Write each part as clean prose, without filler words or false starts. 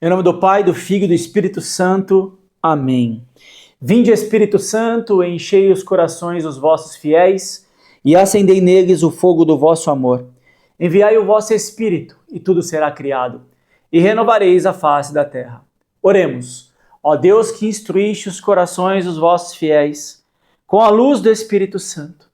Em nome do Pai, do Filho e do Espírito Santo. Amém. Vinde, Espírito Santo, enchei os corações dos vossos fiéis e acendei neles o fogo do vosso amor. Enviai o vosso Espírito e tudo será criado e renovareis a face da terra. Oremos. Ó Deus, que instruíste os corações dos vossos fiéis com a luz do Espírito Santo,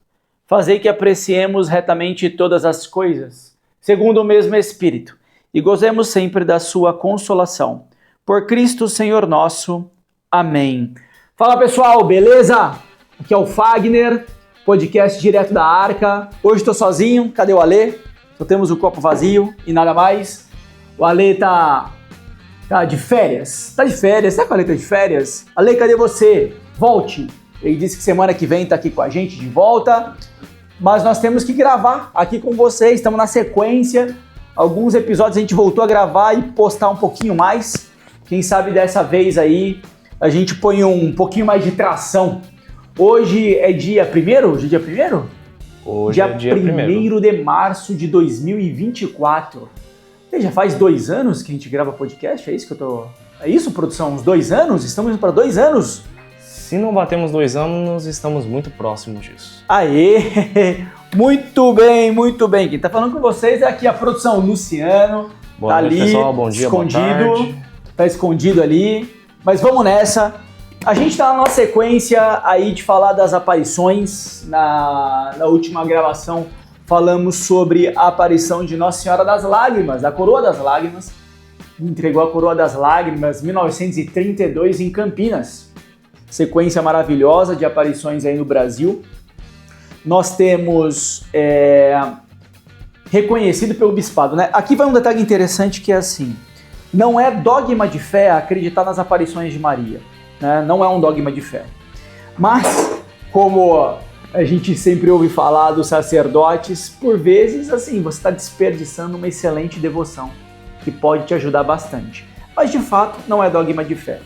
fazei que apreciemos retamente todas as coisas, segundo o mesmo Espírito, e gozemos sempre da sua consolação. Por Cristo, Senhor nosso. Amém. Fala, pessoal, beleza? Aqui é o Fagner, podcast direto da Arca. Hoje estou sozinho, cadê o Alê? Só temos o copo vazio e nada mais. O Alê tá de férias. Tá de férias? Será que o Alê tá de férias? Alê, cadê você? Volte. Ele disse que semana que vem tá aqui com a gente de volta. Mas nós temos que gravar aqui com vocês. Estamos na sequência. Alguns episódios a gente voltou a gravar e postar um pouquinho mais. Quem sabe dessa vez aí a gente põe um pouquinho mais de tração. Hoje é dia 1º? Hoje é dia 1º? Hoje é dia 1º de março de 2024. E já faz 2 anos que a gente grava podcast? É isso que eu tô... É isso, produção? Uns 2 anos? Estamos indo para 2 anos? Se não batemos 2 anos, estamos muito próximos disso. Aê! Muito bem, muito bem. Quem tá falando com vocês é aqui a produção Luciano. Boa tá noite, ali, pessoal. Bom dia, escondido. boa tarde. Tá escondido ali. Mas vamos nessa. A gente tá na nossa sequência aí de falar das aparições. Na última gravação falamos sobre a aparição de Nossa Senhora das Lágrimas, da Coroa das Lágrimas. Entregou a Coroa das Lágrimas em 1932 em Campinas. Sequência maravilhosa de aparições aí no Brasil. Nós temos reconhecido pelo bispado, né? Aqui vai um detalhe interessante que é assim, não é dogma de fé acreditar nas aparições de Maria, né? Não é um dogma de fé. Mas, como a gente sempre ouve falar dos sacerdotes, por vezes, assim, você está desperdiçando uma excelente devoção, que pode te ajudar bastante. Mas, de fato, não é dogma de fé.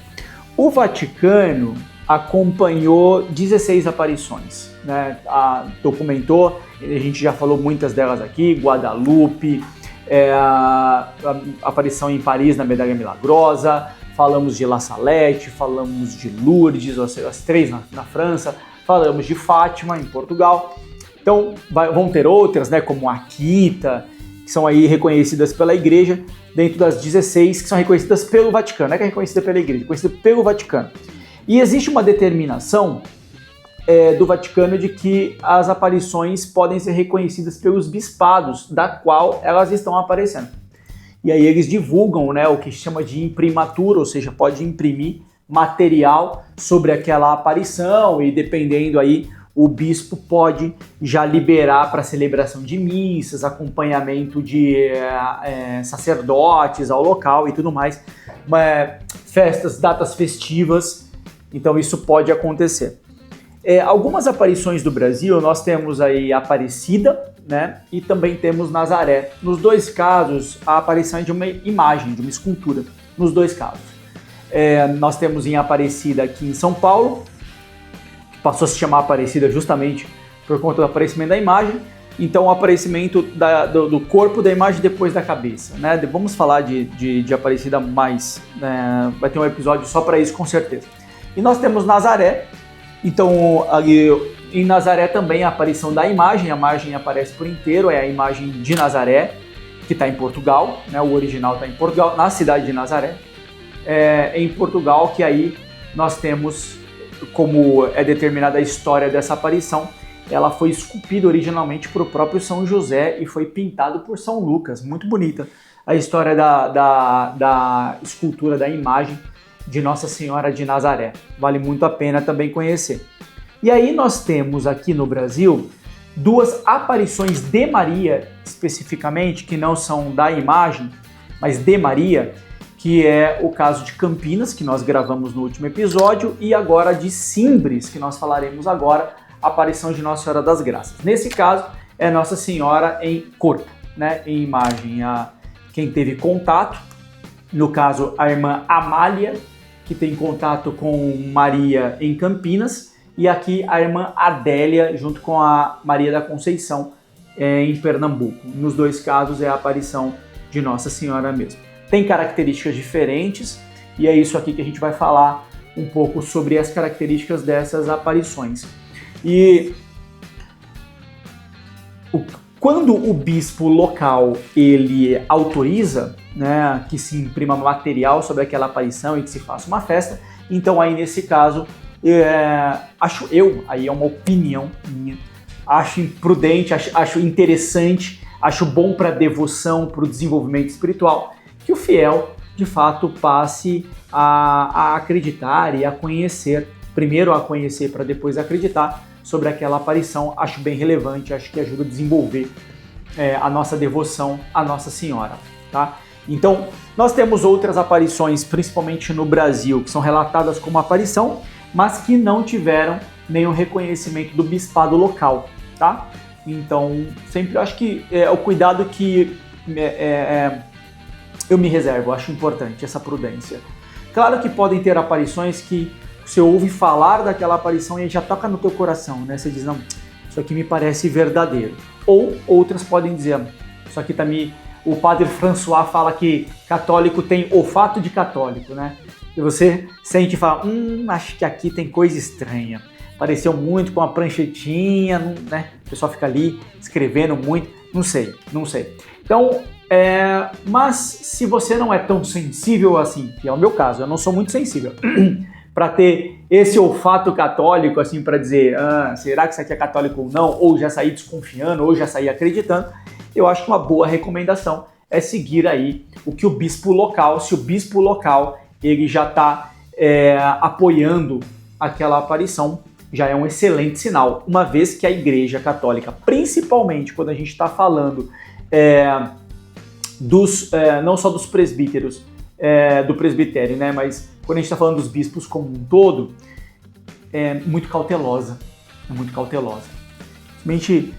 O Vaticano acompanhou 16 aparições, né? Documentou, a gente já falou muitas delas aqui, Guadalupe, a aparição em Paris na Medalha Milagrosa, falamos de La Salette, falamos de Lourdes, as 3 na França, falamos de Fátima em Portugal. Então vão ter outras, né, como Akita, que são aí reconhecidas pela Igreja, dentro das 16 que são reconhecidas pelo Vaticano, não é que é reconhecida pela Igreja, é reconhecida pelo Vaticano. E existe uma determinação do Vaticano de que as aparições podem ser reconhecidas pelos bispados, da qual elas estão aparecendo. E aí eles divulgam, né, o que se chama de imprimatur, ou seja, pode imprimir material sobre aquela aparição e dependendo aí, o bispo pode já liberar para celebração de missas, acompanhamento de sacerdotes ao local e tudo mais, festas, datas festivas. Então isso pode acontecer. Algumas aparições do Brasil, nós temos aí Aparecida, né? E também temos Nazaré. Nos 2 casos, a aparição é de uma imagem, de uma escultura. Nos 2 casos. Nós temos em Aparecida aqui em São Paulo, que passou a se chamar Aparecida justamente por conta do aparecimento da imagem. Então o aparecimento do corpo da imagem depois da cabeça, né? Vamos falar de Aparecida mais, vai ter um episódio só para isso com certeza. E nós temos Nazaré, então ali em Nazaré também a aparição da imagem, a imagem aparece por inteiro, é a imagem de Nazaré, que está em Portugal, né? O original está em Portugal, na cidade de Nazaré, em Portugal, que aí nós temos, como é determinada a história dessa aparição, ela foi esculpida originalmente por o próprio São José e foi pintado por São Lucas, muito bonita a história da escultura da imagem de Nossa Senhora de Nazaré. Vale muito a pena também conhecer. E aí nós temos aqui no Brasil 2 aparições de Maria, especificamente, que não são da imagem, mas de Maria, que é o caso de Campinas, que nós gravamos no último episódio, e agora de Simbres, que nós falaremos agora, a aparição de Nossa Senhora das Graças. Nesse caso, é Nossa Senhora em corpo, né, em imagem. Quem teve contato, no caso a irmã Amália, que tem contato com Maria em Campinas, e aqui a irmã Adélia, junto com a Maria da Conceição, em Pernambuco. Nos 2 casos é a aparição de Nossa Senhora mesmo. tem características diferentes, e é isso aqui que a gente vai falar um pouco sobre as características dessas aparições. E quando o bispo local ele autoriza, né, que se imprima material sobre aquela aparição e que se faça uma festa, então aí nesse caso, acho eu, aí é uma opinião minha, acho imprudente, acho interessante, acho bom para a devoção, para o desenvolvimento espiritual, que o fiel de fato passe a acreditar e a conhecer, primeiro a conhecer para depois acreditar sobre aquela aparição. Acho bem relevante, acho que ajuda a desenvolver a nossa devoção à Nossa Senhora, tá? Então, nós temos outras aparições, principalmente no Brasil, que são relatadas como aparição, mas que não tiveram nenhum reconhecimento do bispado local, tá? Então, sempre acho que é o cuidado que eu me reservo, acho importante essa prudência. Claro que podem ter aparições que você ouve falar daquela aparição e já toca no teu coração, né? Você diz, não, isso aqui me parece verdadeiro. Ou outras podem dizer, isso aqui tá me... O padre François fala que católico tem olfato de católico, né? E você sente e fala, acho que aqui tem coisa estranha. Pareceu muito com uma pranchetinha, né? O pessoal fica ali escrevendo muito, não sei. Então, mas se você não é tão sensível assim, que é o meu caso, eu não sou muito sensível, para ter esse olfato católico, assim, para dizer, será que isso aqui é católico ou não, ou já sair desconfiando, ou já sair acreditando, eu acho que uma boa recomendação é seguir aí o que o bispo local, se o bispo local ele já está apoiando aquela aparição, já é um excelente sinal, uma vez que a Igreja Católica, principalmente quando a gente está falando não só dos presbíteros, do presbitério, né, mas quando a gente está falando dos bispos como um todo, é muito cautelosa. Simplesmente,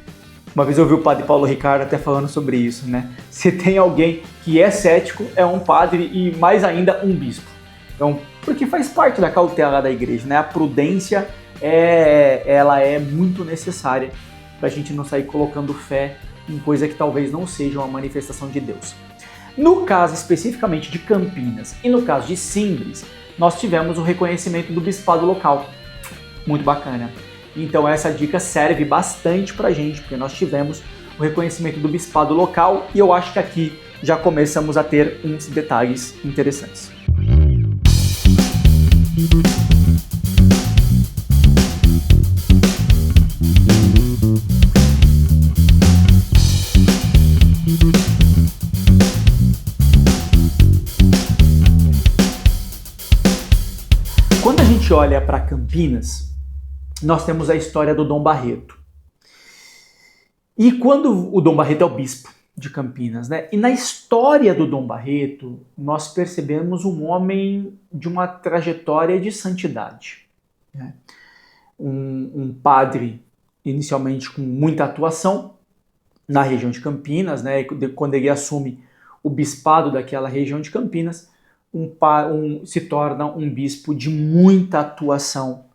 uma vez eu ouvi o padre Paulo Ricardo até falando sobre isso, né? Se tem alguém que é cético, é um padre e mais ainda um bispo. Então, porque faz parte da cautela da igreja, né? A prudência, ela é muito necessária para a gente não sair colocando fé em coisa que talvez não seja uma manifestação de Deus. No caso especificamente de Campinas e no caso de Simbres, nós tivemos o reconhecimento do bispado local. Muito bacana. Então essa dica serve bastante pra gente, porque nós tivemos o reconhecimento do bispado local e eu acho que aqui já começamos a ter uns detalhes interessantes. Quando a gente olha para Campinas, nós temos a história do Dom Barreto. E quando o Dom Barreto é o bispo de Campinas, né? E na história do Dom Barreto, nós percebemos um homem de uma trajetória de santidade, né? Um padre, inicialmente com muita atuação na região de Campinas, né? Quando ele assume o bispado daquela região de Campinas, se torna um bispo de muita atuação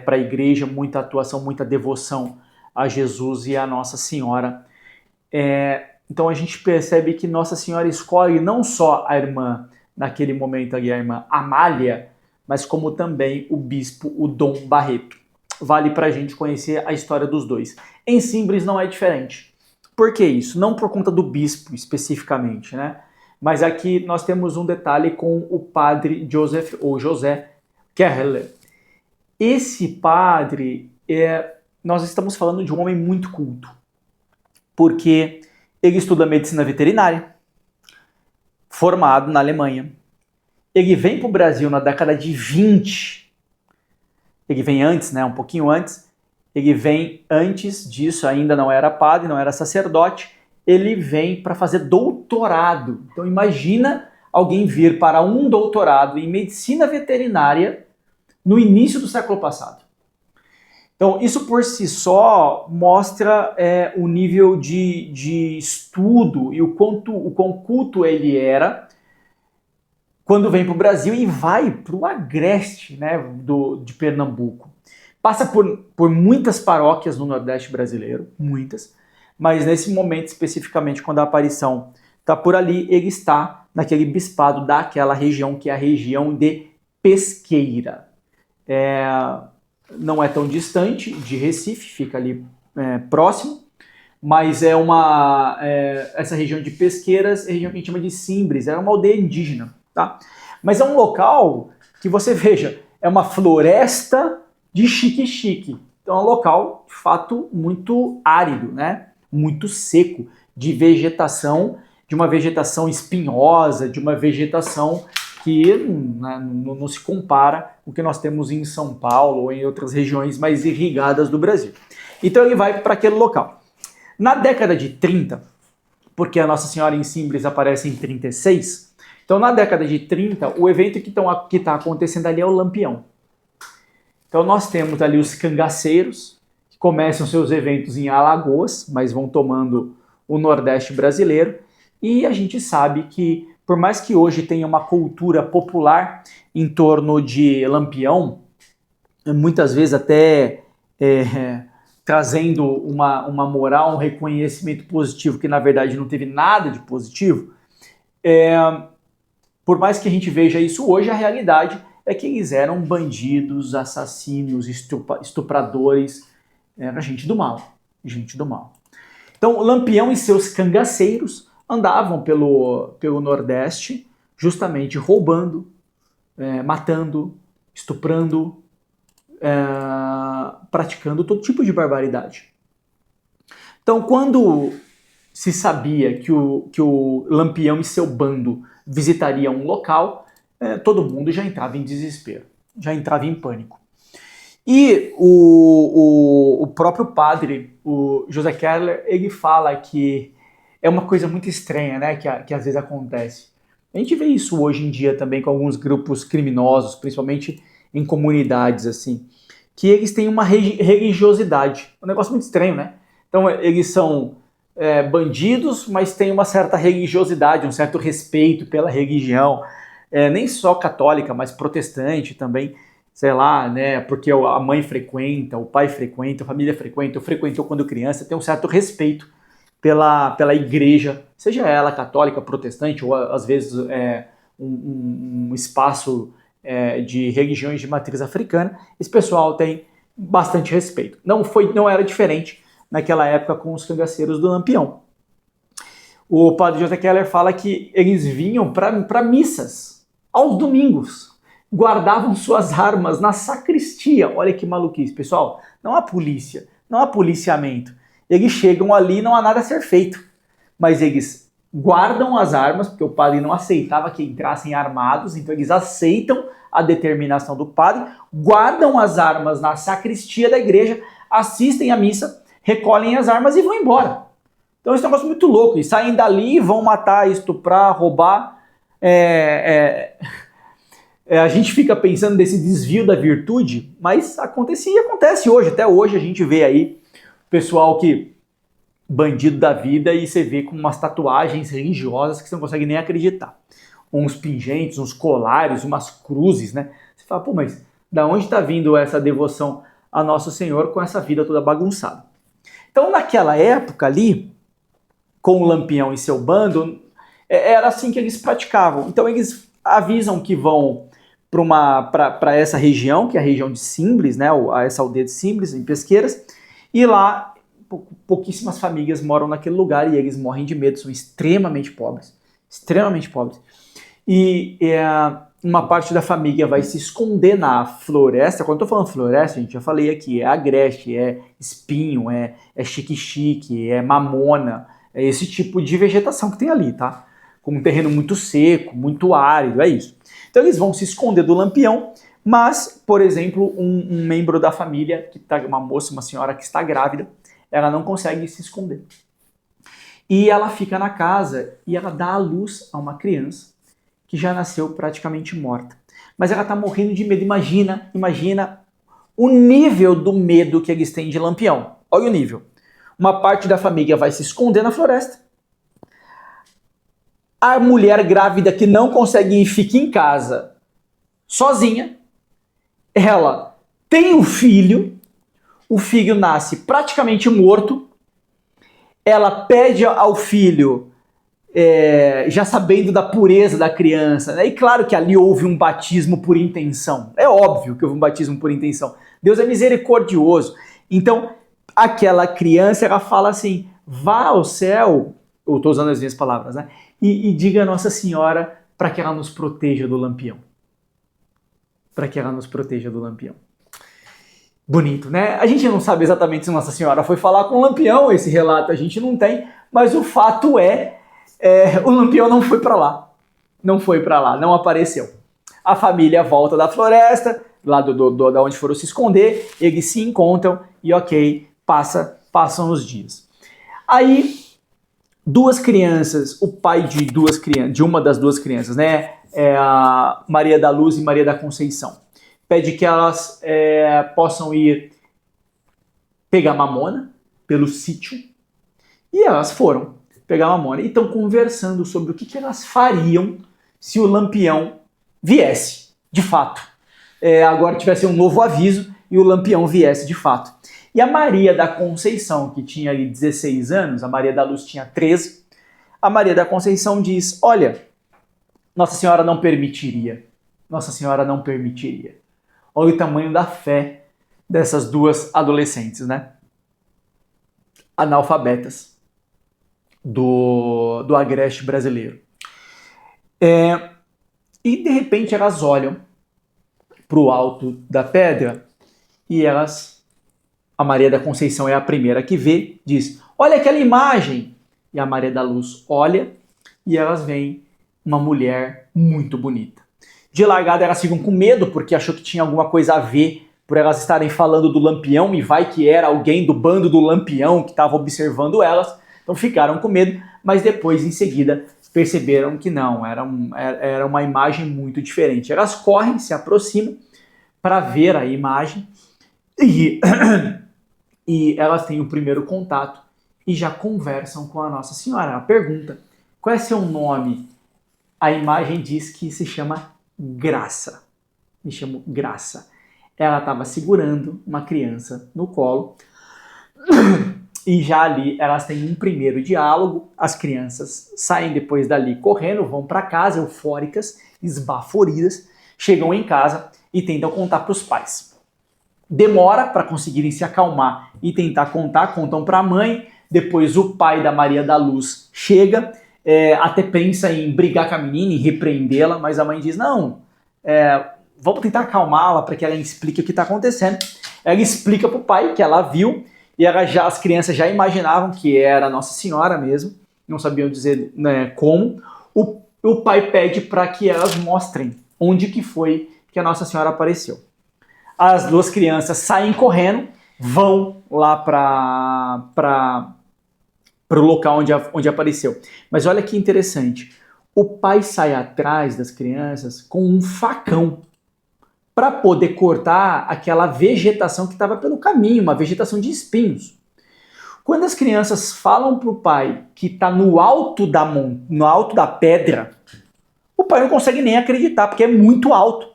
para a igreja, muita atuação, muita devoção a Jesus e a Nossa Senhora. Então a gente percebe que Nossa Senhora escolhe não só a irmã, naquele momento ali, a irmã Amália, mas como também o bispo, o Dom Barreto. Vale para a gente conhecer a história dos dois. Em Simbres não é diferente. Por que isso? Não por conta do bispo especificamente, né? Mas aqui nós temos um detalhe com o padre Joseph, ou José Kerler. Esse padre, nós estamos falando de um homem muito culto, porque ele estuda medicina veterinária, formado na Alemanha. Ele vem para o Brasil na década de 20. Ele vem antes, né, um pouquinho antes. Ele vem antes disso, ainda não era padre, não era sacerdote. Ele vem para fazer doutorado. Então imagina alguém vir para um doutorado em medicina veterinária no início do século passado. Então isso por si só mostra o nível de estudo e o quão culto ele era quando vem para o Brasil e vai para o agreste, né, de Pernambuco. Passa por muitas paróquias no Nordeste brasileiro, muitas, mas nesse momento especificamente, quando a aparição está por ali, ele está naquele bispado daquela região, que é a região de Pesqueira. Não é tão distante de Recife, fica ali próximo, mas essa região de Pesqueiras é a região que a gente chama de Simbres, era uma aldeia indígena, tá? Mas é um local que você veja, é uma floresta de chique-chique. Então é um local, de fato, muito árido, né? Muito seco, de vegetação, de uma vegetação espinhosa, de uma vegetação que não se compara com o que nós temos em São Paulo ou em outras regiões mais irrigadas do Brasil. Então ele vai para aquele local. Na década de 30, porque a Nossa Senhora em Simbres aparece em 36, então na década de 30, o evento que está acontecendo ali é o Lampião. Então nós temos ali os cangaceiros, que começam seus eventos em Alagoas, mas vão tomando o Nordeste brasileiro, e a gente sabe que, por mais que hoje tenha uma cultura popular em torno de Lampião, muitas vezes até trazendo uma moral, um reconhecimento positivo, que na verdade não teve nada de positivo, por mais que a gente veja isso hoje, a realidade é que eles eram bandidos, assassinos, estupradores, era gente do mal, gente do mal. Então Lampião e seus cangaceiros andavam pelo Nordeste, justamente roubando, matando, estuprando, praticando todo tipo de barbaridade. Então, quando se sabia que o Lampião e seu bando visitariam um local, todo mundo já entrava em desespero, já entrava em pânico. E o próprio padre, o José Keller, ele fala que é uma coisa muito estranha, né, que às vezes acontece. A gente vê isso hoje em dia também com alguns grupos criminosos, principalmente em comunidades, assim, que eles têm uma religiosidade. Um negócio muito estranho, né? Então, eles são bandidos, mas têm uma certa religiosidade, um certo respeito pela religião, nem só católica, mas protestante também, sei lá, né? Porque a mãe frequenta, o pai frequenta, a família frequenta, frequentou quando criança, tem um certo respeito pela igreja, seja ela católica, protestante, ou às vezes um espaço de religiões de matriz africana. Esse pessoal tem bastante respeito. Não era diferente naquela época com os cangaceiros do Lampião. O padre José Keller fala que eles vinham para missas aos domingos, guardavam suas armas na sacristia. Olha que maluquice, pessoal. Não há polícia, não há policiamento. Eles chegam ali, não há nada a ser feito, mas eles guardam as armas, porque o padre não aceitava que entrassem armados, então eles aceitam a determinação do padre, guardam as armas na sacristia da igreja, assistem à missa, recolhem as armas e vão embora. Então esse é um negócio muito louco, e saem dali, vão matar, estuprar, roubar. A gente fica pensando nesse desvio da virtude, mas acontece hoje, até hoje a gente vê aí pessoal bandido da vida, e você vê com umas tatuagens religiosas que você não consegue nem acreditar. Uns pingentes, uns colares, umas cruzes, né? Você fala, pô, mas da onde está vindo essa devoção a Nosso Senhor com essa vida toda bagunçada? Então, naquela época ali, com o Lampião e seu bando, era assim que eles praticavam. Então, eles avisam que vão para essa região, que é a região de Simbres, né? Essa aldeia de Simbres, em Pesqueiras, e lá pouquíssimas famílias moram naquele lugar e eles morrem de medo, são extremamente pobres. Extremamente pobres. E uma parte da família vai se esconder na floresta. Quando eu tô falando floresta, gente, já falei aqui, é agreste, é espinho, é chique-chique, é mamona, é esse tipo de vegetação que tem ali, tá? Com um terreno muito seco, muito árido, é isso. Então eles vão se esconder do Lampião, mas, por exemplo, um membro da família, uma moça, uma senhora que está grávida, ela não consegue se esconder. E ela fica na casa e ela dá à luz a uma criança que já nasceu praticamente morta. Mas ela está morrendo de medo. Imagina o nível do medo que eles têm de Lampião. Olha o nível. Uma parte da família vai se esconder na floresta. A mulher grávida que não consegue ir fica em casa sozinha. Ela tem um filho. O filho nasce praticamente morto. Ela pede ao filho já sabendo da pureza da criança, né? E claro que ali houve um batismo por intenção. É óbvio que houve um batismo por intenção. Deus é misericordioso. Então, aquela criança, ela fala assim, vá ao céu, eu estou usando as minhas palavras, né? E diga a Nossa Senhora para que ela nos proteja do lampião. Para que ela nos proteja do lampião. Bonito, né? A gente não sabe exatamente se Nossa Senhora foi falar com o lampião, esse relato a gente não tem, mas o fato o lampião não foi para lá. Não foi para lá, não apareceu. A família volta da floresta, lá da onde foram se esconder, eles se encontram e ok, passam os dias. Aí, duas crianças, o pai de uma das duas crianças, né? A Maria da Luz e Maria da Conceição, pede que elas possam ir pegar mamona pelo sítio, e elas foram pegar mamona e estão conversando sobre o que elas fariam se o lampião viesse, de fato. Agora tivesse um novo aviso e o lampião viesse de fato. E a Maria da Conceição, que tinha ali 16 anos, a Maria da Luz tinha 13, a Maria da Conceição diz, olha, Nossa Senhora não permitiria. Nossa Senhora não permitiria. Olha o tamanho da fé dessas duas adolescentes, né? Analfabetas do agreste brasileiro. E de repente elas olham para o alto da pedra e a Maria da Conceição é a primeira que vê, diz, olha aquela imagem! E a Maria da Luz olha e elas veem uma mulher muito bonita. De largada elas ficam com medo porque achou que tinha alguma coisa a ver por elas estarem falando do lampião e vai que era alguém do bando do lampião que estava observando elas. Então ficaram com medo, mas depois em seguida perceberam que não, era uma imagem muito diferente. Elas correm, se aproximam para ver a imagem e elas têm o primeiro contato e já conversam com a Nossa Senhora. Ela pergunta, qual é seu nome? A imagem diz que se chama Graça. Me chamo Graça. Ela estava segurando uma criança no colo e já ali elas têm um primeiro diálogo. As crianças saem depois dali correndo, vão para casa eufóricas, esbaforidas, chegam em casa e tentam contar para os pais. Demora para conseguirem se acalmar e tentar contar, contam para a mãe, depois o pai da Maria da Luz chega, até pensa em brigar com a menina, em repreendê-la, mas a mãe diz, não, vamos tentar acalmá-la para que ela explique o que está acontecendo. Ela explica para o pai que ela viu e as crianças já imaginavam que era Nossa Senhora mesmo, não sabiam dizer, né, como. O pai pede para que elas mostrem onde que foi que a Nossa Senhora apareceu. As duas crianças saem correndo, vão lá para o local onde apareceu. Mas olha que interessante, o pai sai atrás das crianças com um facão para poder cortar aquela vegetação que estava pelo caminho, uma vegetação de espinhos. Quando as crianças falam para o pai que está no alto da pedra, o pai não consegue nem acreditar, porque é muito alto.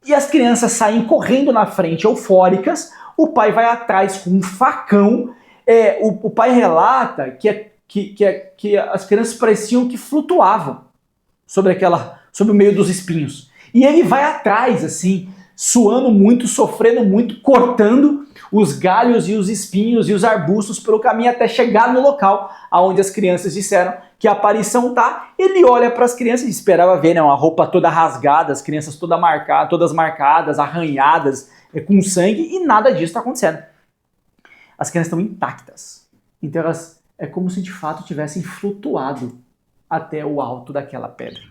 E as crianças saem correndo na frente, eufóricas, o pai vai atrás com um facão. O pai relata que as crianças pareciam que flutuavam sobre o meio dos espinhos. E ele vai atrás, assim, suando muito, sofrendo muito, cortando os galhos e os espinhos e os arbustos pelo caminho até chegar no local onde as crianças disseram que a aparição tá. Ele olha para as crianças e esperava ver, né, uma roupa toda rasgada, as crianças todas marcadas, arranhadas, com sangue, e nada disso está acontecendo. As crianças estão intactas. Então elas é como se de fato tivessem flutuado até o alto daquela pedra.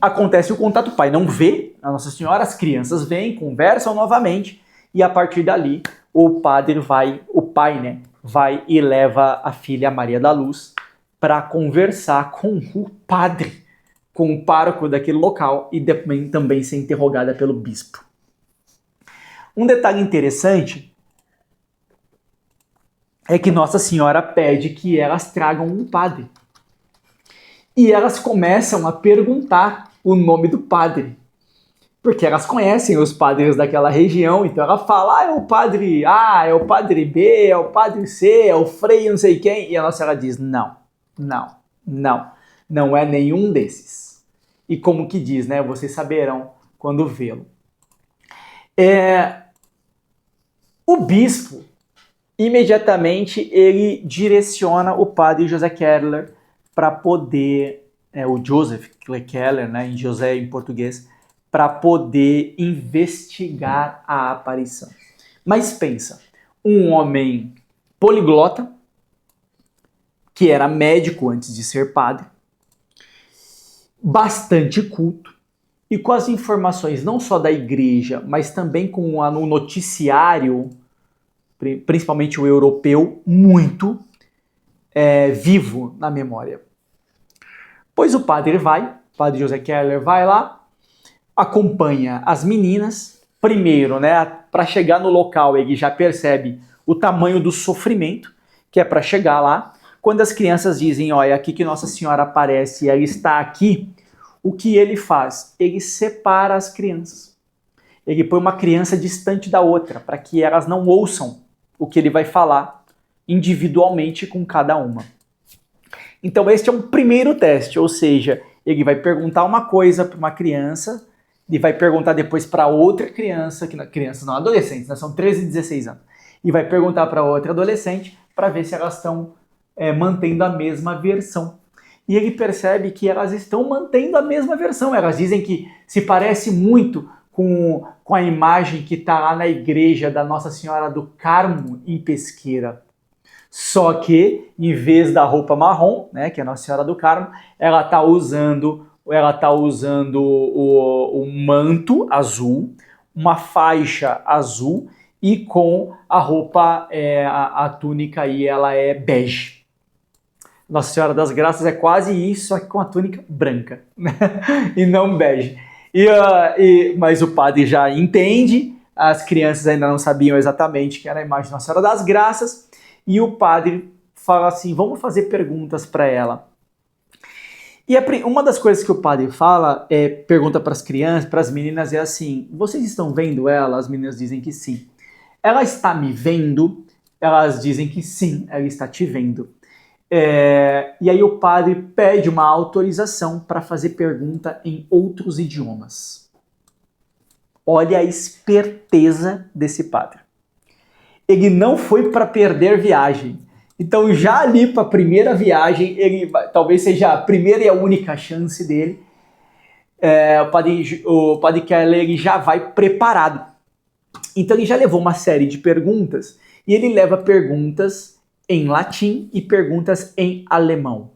Acontece o contato, o pai não vê a Nossa Senhora, as crianças vêm, conversam novamente e a partir dali o pai vai e leva a filha Maria da Luz para conversar com o padre, com o pároco daquele local e também ser interrogada pelo bispo. Um detalhe interessante é que Nossa Senhora pede que elas tragam um padre. E elas começam a perguntar o nome do padre. Porque elas conhecem os padres daquela região, então ela fala, é o padre A, é o padre B, é o padre C, é o Frei não sei quem. E a Nossa Senhora diz, não é nenhum desses. E como que diz, né? Vocês saberão quando vê-lo. O bispo, imediatamente, ele direciona o padre José Keller para poder, o Joseph Keller, né, em José em português, para poder investigar a aparição. Mas pensa, um homem poliglota, que era médico antes de ser padre, bastante culto, e com as informações não só da igreja, mas também com o noticiário, principalmente o europeu, muito vivo na memória. Pois o padre José Keller vai lá, acompanha as meninas, primeiro, né, para chegar no local ele já percebe o tamanho do sofrimento, que é para chegar lá. Quando as crianças dizem, olha, aqui que Nossa Senhora aparece e ela está aqui, o que ele faz? Ele separa as crianças. Ele põe uma criança distante da outra, para que elas não ouçam o que ele vai falar individualmente com cada uma. Então este é um primeiro teste, ou seja, ele vai perguntar uma coisa para uma criança, e vai perguntar depois para outra criança, que crianças não adolescentes, né, são 13 e 16 anos, e vai perguntar para outra adolescente para ver se elas estão mantendo a mesma versão. E ele percebe que elas estão mantendo a mesma versão. Elas dizem que se parece muito com a imagem que está lá na igreja da Nossa Senhora do Carmo, em Pesqueira. Só que, em vez da roupa marrom, né, que é a Nossa Senhora do Carmo, ela está usando o manto azul, uma faixa azul e com a roupa, a túnica aí, ela é bege. Nossa Senhora das Graças é quase isso, só que com a túnica branca, né? E não bege. Mas o padre já entende, as crianças ainda não sabiam exatamente que era a imagem de Nossa Senhora das Graças, e o padre fala assim, vamos fazer perguntas para ela. E uma das coisas que o padre fala, pergunta para as crianças, para as meninas, é assim, vocês estão vendo ela? As meninas dizem que sim. Ela está me vendo? Elas dizem que sim, ela está te vendo. E aí o padre pede uma autorização para fazer pergunta em outros idiomas. Olha a esperteza desse padre. Ele não foi para perder viagem. Então já ali para a primeira viagem, talvez seja a primeira e a única chance dele, o padre Keller ele já vai preparado. Então ele já levou uma série de perguntas, e ele leva perguntas em latim e perguntas em alemão.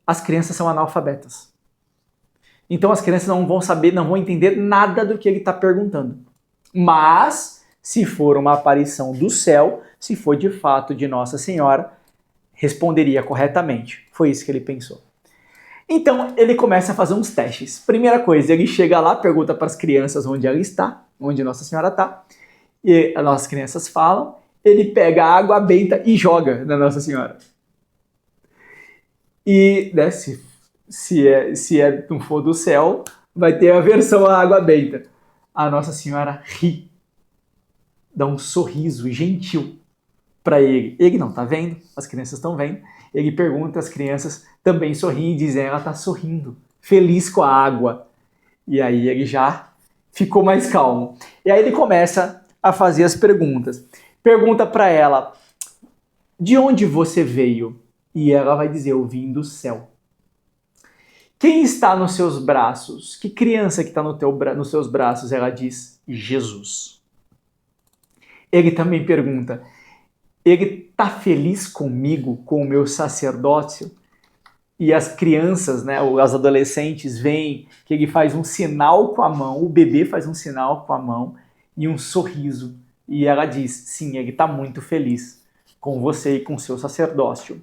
As crianças são analfabetas. Então as crianças não vão saber, não vão entender nada do que ele está perguntando. Mas, se for uma aparição do céu, se for de fato de Nossa Senhora, responderia corretamente. Foi isso que ele pensou. Então ele começa a fazer uns testes. Primeira coisa, ele chega lá, pergunta para as crianças onde ela está, onde Nossa Senhora está, e as nossas crianças falam, ele pega a água benta e joga na Nossa Senhora. E, né, se não for do céu, vai ter a versão à água benta. A Nossa Senhora ri, dá um sorriso gentil para ele. Ele não está vendo, as crianças estão vendo. Ele pergunta, as crianças também sorriem e dizem, ela está sorrindo, feliz com a água. E aí ele já ficou mais calmo. E aí ele começa a fazer as perguntas. Pergunta para ela, de onde você veio? E ela vai dizer, eu vim do céu. Quem está nos seus braços? Que criança que está nos seus braços? Ela diz, Jesus. Ele também pergunta, ele está feliz comigo, com o meu sacerdócio? E as crianças, né, as adolescentes veem que ele faz um sinal com a mão, o bebê faz um sinal com a mão e um sorriso. E ela diz, sim, ele está muito feliz com você e com o seu sacerdócio.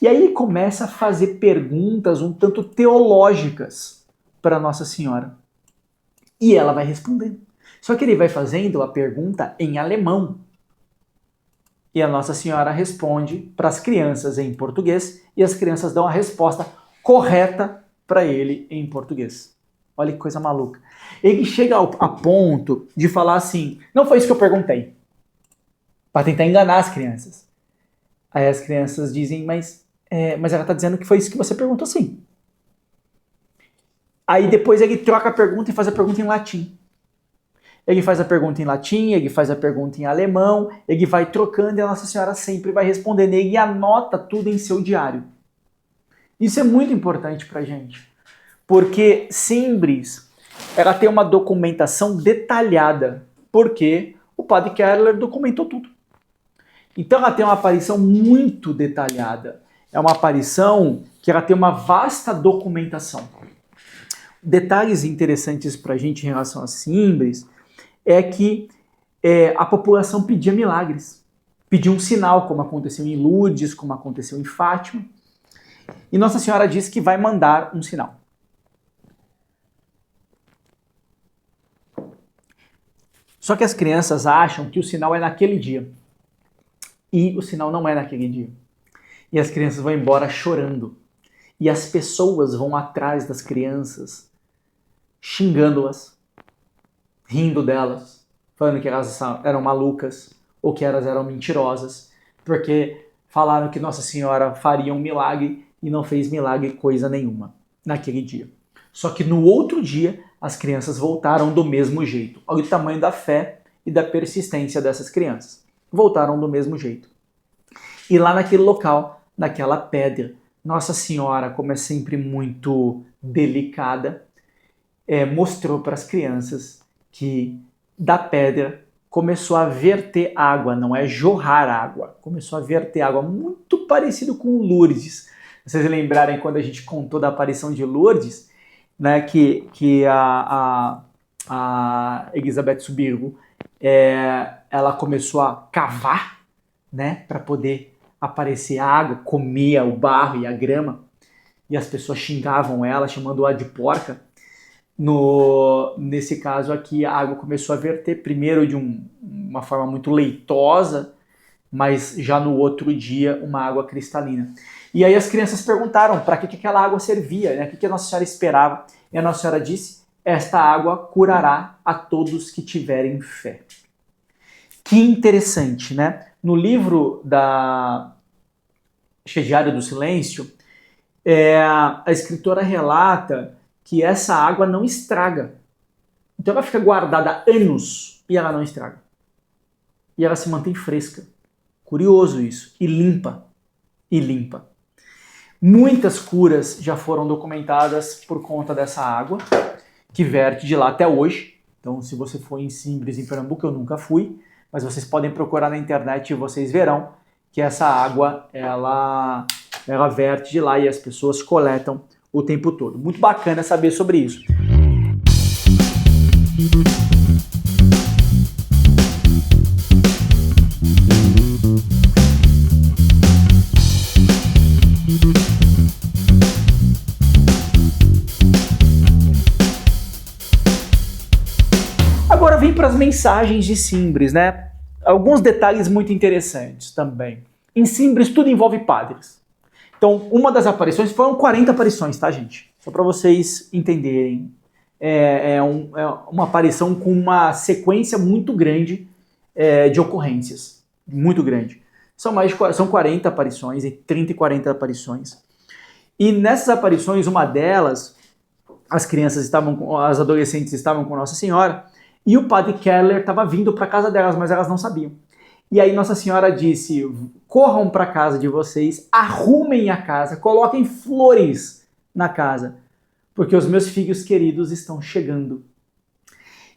E aí ele começa a fazer perguntas um tanto teológicas para Nossa Senhora. E ela vai respondendo. Só que ele vai fazendo a pergunta em alemão. E a Nossa Senhora responde para as crianças em português e as crianças dão a resposta correta para ele em português. Olha que coisa maluca. Ele chega a ponto de falar assim, não foi isso que eu perguntei, para tentar enganar as crianças. Aí as crianças dizem, mas ela está dizendo que foi isso que você perguntou sim. Aí depois ele troca a pergunta e faz a pergunta em latim. Ele faz a pergunta em latim, ele faz a pergunta em alemão, ele vai trocando e a Nossa Senhora sempre vai respondendo. Ele anota tudo em seu diário. Isso é muito importante pra gente, porque Simbres, ela tem uma documentação detalhada, porque o Padre Keller documentou tudo. Então ela tem uma aparição muito detalhada. É uma aparição que ela tem uma vasta documentação. Detalhes interessantes pra gente em relação a Simbres é que a população pedia milagres, pedia um sinal, como aconteceu em Lourdes, como aconteceu em Fátima. E Nossa Senhora diz que vai mandar um sinal. Só que as crianças acham que o sinal é naquele dia. E o sinal não é naquele dia. E as crianças vão embora chorando. E as pessoas vão atrás das crianças, xingando-as, rindo delas, falando que elas eram malucas ou que elas eram mentirosas, porque falaram que Nossa Senhora faria um milagre e não fez milagre coisa nenhuma naquele dia. Só que no outro dia, as crianças voltaram do mesmo jeito. Olha o tamanho da fé e da persistência dessas crianças. Voltaram do mesmo jeito. E lá naquele local, naquela pedra, Nossa Senhora, como é sempre muito delicada, mostrou para as crianças que da pedra começou a verter água, não é jorrar água, começou a verter água, muito parecido com Lourdes. Vocês lembrarem quando a gente contou da aparição de Lourdes, né, que a Elizabeth Subirgo, ela começou a cavar, né, para poder aparecer água, comia o barro e a grama, e as pessoas xingavam ela, chamando-a de porca. Nesse caso aqui, a água começou a verter, primeiro de uma forma muito leitosa, mas já no outro dia, uma água cristalina. E aí as crianças perguntaram para que aquela água servia, né? O que a Nossa Senhora esperava. E a Nossa Senhora disse, esta água curará a todos que tiverem fé. Que interessante, né? No livro acho que é Diário do Silêncio, a escritora relata que essa água não estraga. Então ela fica guardada anos e ela não estraga. E ela se mantém fresca. Curioso isso. E limpa. E limpa. Muitas curas já foram documentadas por conta dessa água, que verte de lá até hoje. Então, se você for em Simbres, em Pernambuco, eu nunca fui, mas vocês podem procurar na internet e vocês verão que essa água, ela verte de lá e as pessoas coletam o tempo todo. Muito bacana saber sobre isso. Agora vem para as mensagens de Simbres, né? Alguns detalhes muito interessantes também. Em Simbres tudo envolve padres. Então, uma das aparições, foram 40 aparições, tá, gente? Só para vocês entenderem. Uma aparição com uma sequência muito grande de ocorrências. Muito grande. São 40 aparições, entre 30 e 40 aparições. E nessas aparições, uma delas, as adolescentes estavam com Nossa Senhora, e o Padre Keller estava vindo para casa delas, mas elas não sabiam. E aí Nossa Senhora disse, corram para a casa de vocês, arrumem a casa, coloquem flores na casa, porque os meus filhos queridos estão chegando.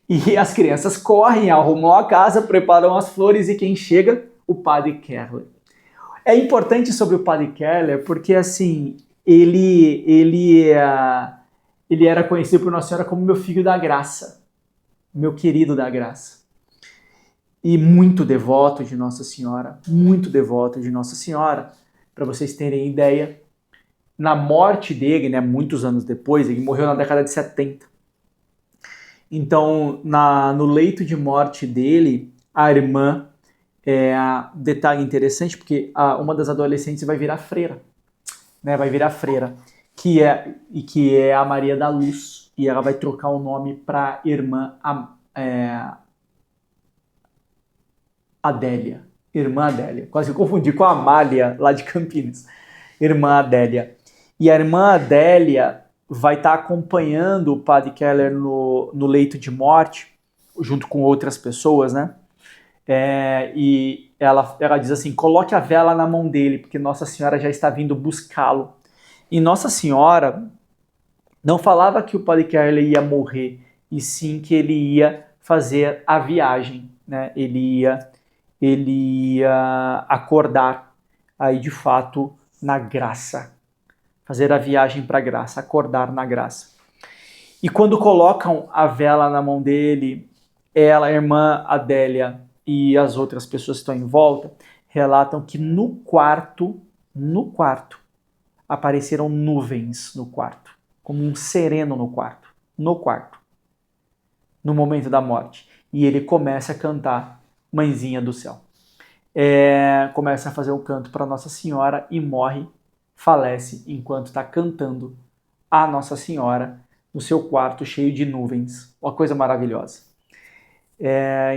E as crianças correm, arrumam a casa, preparam as flores e quem chega? O Padre Keller. É importante sobre o Padre Keller porque assim, ele era conhecido por Nossa Senhora como meu filho da graça, meu querido da graça. E muito devoto de Nossa Senhora, muito devoto de Nossa Senhora. Para vocês terem ideia, na morte dele, né, muitos anos depois, ele morreu na década de 70. Então, no leito de morte dele, a irmã Detalhe interessante, porque uma das adolescentes vai virar freira, né? Vai virar freira, que é a Maria da Luz, e ela vai trocar o nome para irmã Adélia. Irmã Adélia. Quase que eu confundi com a Amália, lá de Campinas. Irmã Adélia. E a irmã Adélia vai estar acompanhando o Padre Keller no leito de morte, junto com outras pessoas, né? E ela diz assim, coloque a vela na mão dele, porque Nossa Senhora já está vindo buscá-lo. E Nossa Senhora não falava que o Padre Keller ia morrer, e sim que ele ia fazer a viagem, né? Ele ia acordar aí de fato na graça, fazer a viagem para a graça, acordar na graça. E quando colocam a vela na mão dele, ela, a irmã Adélia e as outras pessoas que estão em volta relatam que no quarto apareceram nuvens no quarto, como um sereno no quarto, no momento da morte. E ele começa a cantar Mãezinha do Céu. Começa a fazer o canto para Nossa Senhora e morre, falece, enquanto está cantando a Nossa Senhora no seu quarto cheio de nuvens. Uma coisa maravilhosa.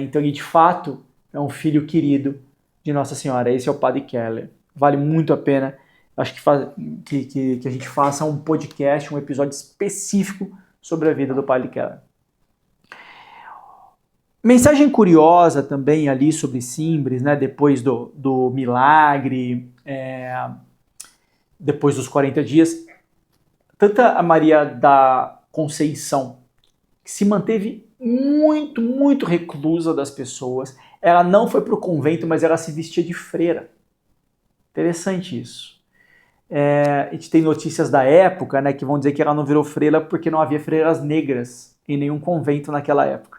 Então, e de fato, é um filho querido de Nossa Senhora. Esse é o Padre Keller. Vale muito a pena. Acho que a gente faça um podcast, um episódio específico sobre a vida do Padre Keller. Mensagem curiosa também ali sobre Simbres, né? Depois do milagre, depois dos 40 dias. Tanto a Maria da Conceição, que se manteve muito, muito reclusa das pessoas. Ela não foi para o convento, mas ela se vestia de freira. Interessante isso. A gente tem notícias da época, né, que vão dizer que ela não virou freira porque não havia freiras negras em nenhum convento naquela época.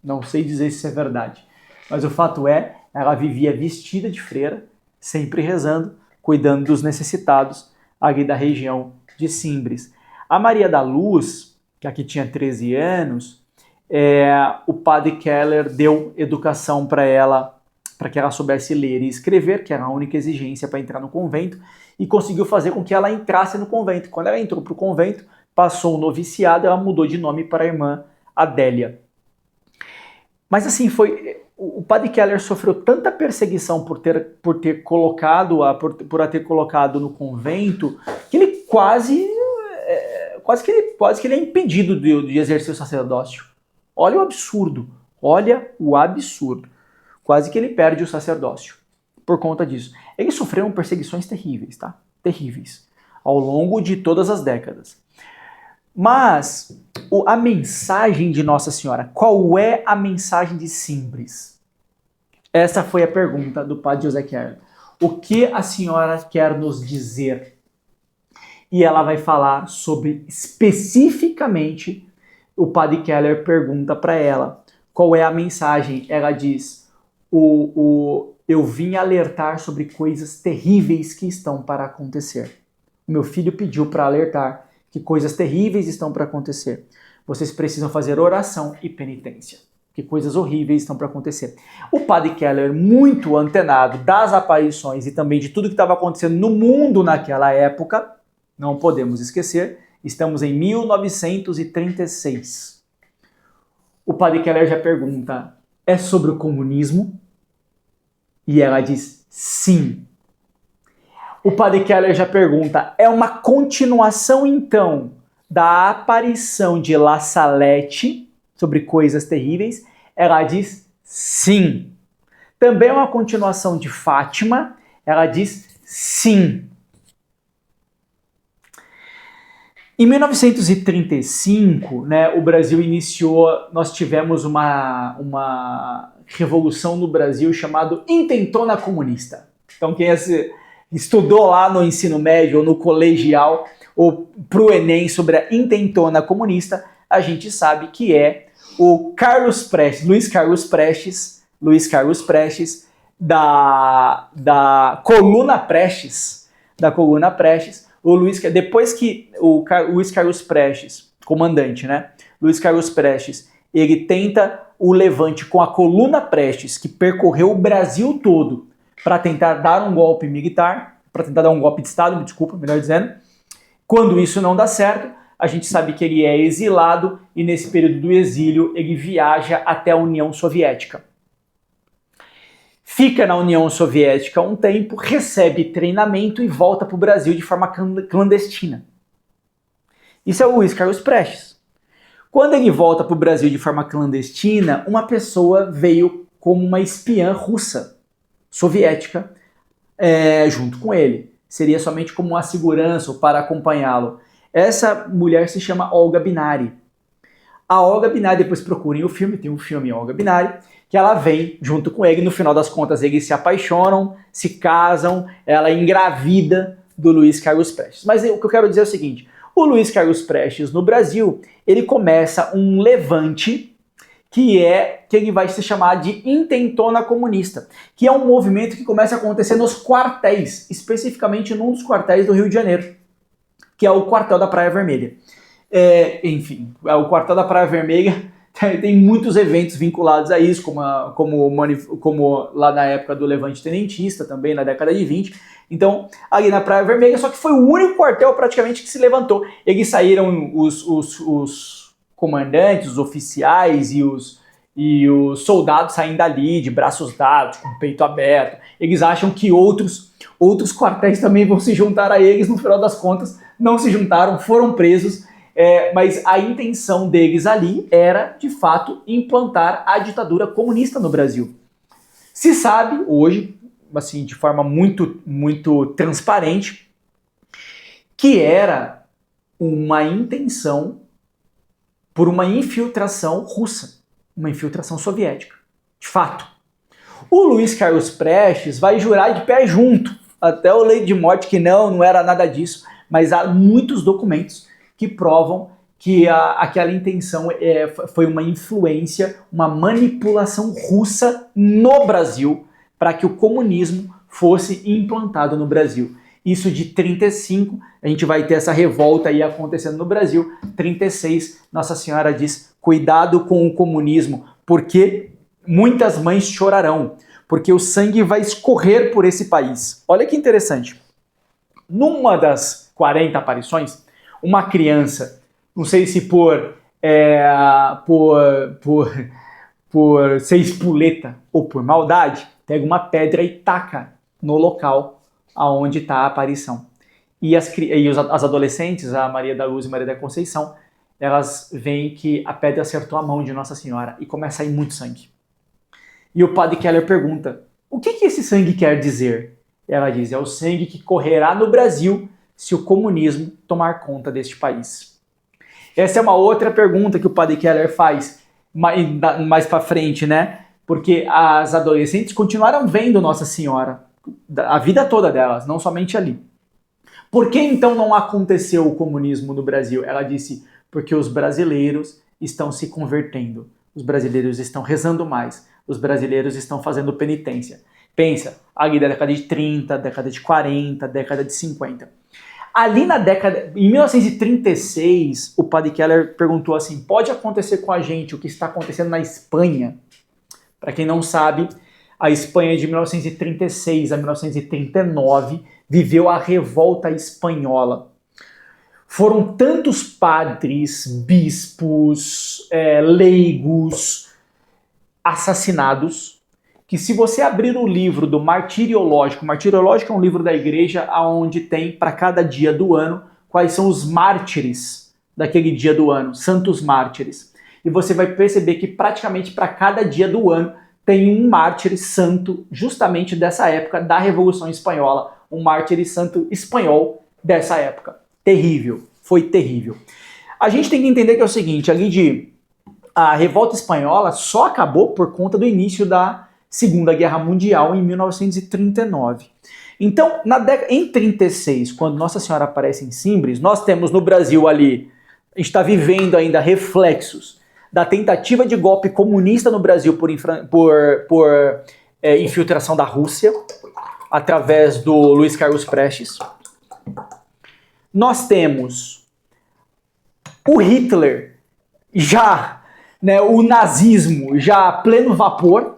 Não sei dizer se isso é verdade. Mas o fato ela vivia vestida de freira, sempre rezando, cuidando dos necessitados ali da região de Simbres. A Maria da Luz, que aqui tinha 13 anos, o Padre Keller deu educação para ela, para que ela soubesse ler e escrever, que era a única exigência para entrar no convento, e conseguiu fazer com que ela entrasse no convento. Quando ela entrou para o convento, passou o noviciado, ela mudou de nome para a irmã Adélia. Mas assim, o Padre Keller sofreu tanta perseguição por a ter colocado no convento, que ele quase que ele é impedido de exercer o sacerdócio. Olha o absurdo. Quase que ele perde o sacerdócio por conta disso. Eles sofreram perseguições terríveis, tá? Terríveis. Ao longo de todas as décadas. Mas a mensagem de Nossa Senhora, qual é a mensagem de Simbres? Essa foi a pergunta do Padre José Keller. O que a senhora quer nos dizer? E ela vai falar sobre, especificamente, o Padre Keller pergunta para ela qual é a mensagem. Ela diz, eu vim alertar sobre coisas terríveis que estão para acontecer. O meu filho pediu para alertar que coisas terríveis estão para acontecer. Vocês precisam fazer oração e penitência, que coisas horríveis estão para acontecer. O Padre Keller, muito antenado das aparições e também de tudo que estava acontecendo no mundo naquela época, não podemos esquecer, estamos em 1936. O Padre Keller já pergunta, é sobre o comunismo? E ela diz, sim. O Padre Keller já pergunta, é uma continuação então da aparição de La Salette sobre coisas terríveis? Ela diz, sim. Também é uma continuação de Fátima? Ela diz, sim. Em 1935, né, o Brasil nós tivemos uma revolução no Brasil chamada Intentona Comunista. Então quem estudou lá no ensino médio ou no colegial ou pro Enem sobre a Intentona Comunista, a gente sabe que é o Luiz Carlos Prestes, da Coluna Prestes, depois que o Luiz Carlos Prestes, comandante, né? Luiz Carlos Prestes, ele tenta o levante com a coluna Prestes, que percorreu o Brasil todo para tentar dar um golpe militar, para tentar dar um golpe de Estado, me desculpa, melhor dizendo. Quando isso não dá certo, a gente sabe que ele é exilado e nesse período do exílio ele viaja até a União Soviética. Fica na União Soviética um tempo, recebe treinamento e volta para o Brasil de forma clandestina. Isso é o Luiz Carlos Prestes. Quando ele volta para o Brasil de forma clandestina, uma pessoa veio como uma espiã russa, soviética, junto com ele. Seria somente como uma segurança ou para acompanhá-lo. Essa mulher se chama Olga Binari. A Olga Binari, depois procurem o filme, tem um filme Olga Binari, que ela vem junto com ele, no final das contas eles se apaixonam, se casam, ela engravida do Luiz Carlos Prestes. Mas o que eu quero dizer é o seguinte, o Luiz Carlos Prestes no Brasil, ele começa um levante que ele vai se chamar de Intentona Comunista, que é um movimento que começa a acontecer nos quartéis, especificamente num dos quartéis do Rio de Janeiro, que é o quartel da Praia Vermelha. Enfim, o quartel da Praia Vermelha tem muitos eventos vinculados a isso, como lá na época do Levante Tenentista, também na década de 20. Então, ali na Praia Vermelha, só que foi o único quartel praticamente que se levantou. Eles saíram, os comandantes, os oficiais e os soldados saem dali de braços dados, com o peito aberto. Eles acham que outros quartéis também vão se juntar a eles, no final das contas não se juntaram, foram presos, mas a intenção deles ali era, de fato, implantar a ditadura comunista no Brasil. Se sabe hoje, assim, de forma muito, muito transparente, que era uma intenção por uma infiltração russa, uma infiltração soviética, de fato. O Luiz Carlos Prestes vai jurar de pé junto, até o leito de morte, que não era nada disso, mas há muitos documentos que provam que aquela intenção foi uma influência, uma manipulação russa no Brasil para que o comunismo fosse implantado no Brasil. Isso de 35, a gente vai ter essa revolta aí acontecendo no Brasil. 36, Nossa Senhora diz, cuidado com o comunismo, porque muitas mães chorarão, porque o sangue vai escorrer por esse país. Olha que interessante. Numa das 40 aparições, uma criança, não sei se por ser espoleta ou por maldade, pega uma pedra e taca no local aonde está a aparição. E as adolescentes, a Maria da Luz e Maria da Conceição, elas veem que a pedra acertou a mão de Nossa Senhora e começa a ir muito sangue. E o padre Keller pergunta, o que esse sangue quer dizer? Ela diz, é o sangue que correrá no Brasil se o comunismo tomar conta deste país. Essa é uma outra pergunta que o padre Keller faz mais para frente, né? Porque as adolescentes continuaram vendo Nossa Senhora a vida toda delas, não somente ali. Por que então não aconteceu o comunismo no Brasil? Ela disse, porque os brasileiros estão se convertendo, os brasileiros estão rezando mais, os brasileiros estão fazendo penitência. Pensa, ali da década de 30, década de 40, década de 50. Ali em 1936, o padre Keller perguntou assim, pode acontecer com a gente o que está acontecendo na Espanha? Para quem não sabe, a Espanha de 1936 a 1939 viveu a Revolta Espanhola. Foram tantos padres, bispos, leigos assassinados que se você abrir o livro do Martiriológico é um livro da igreja onde tem para cada dia do ano quais são os mártires daquele dia do ano, santos mártires. E você vai perceber que praticamente para cada dia do ano tem um mártir santo justamente dessa época da Revolução Espanhola, um mártir santo espanhol dessa época. Terrível, foi terrível. A gente tem que entender que é o seguinte, a Revolta Espanhola só acabou por conta do início da Segunda Guerra Mundial em 1939. Então, em 36, quando Nossa Senhora aparece em Simbres, nós temos no Brasil ali, a gente está vivendo ainda reflexos da tentativa de golpe comunista no Brasil por infiltração da Rússia, através do Luiz Carlos Prestes. Nós temos o Hitler já né, o nazismo já a pleno vapor,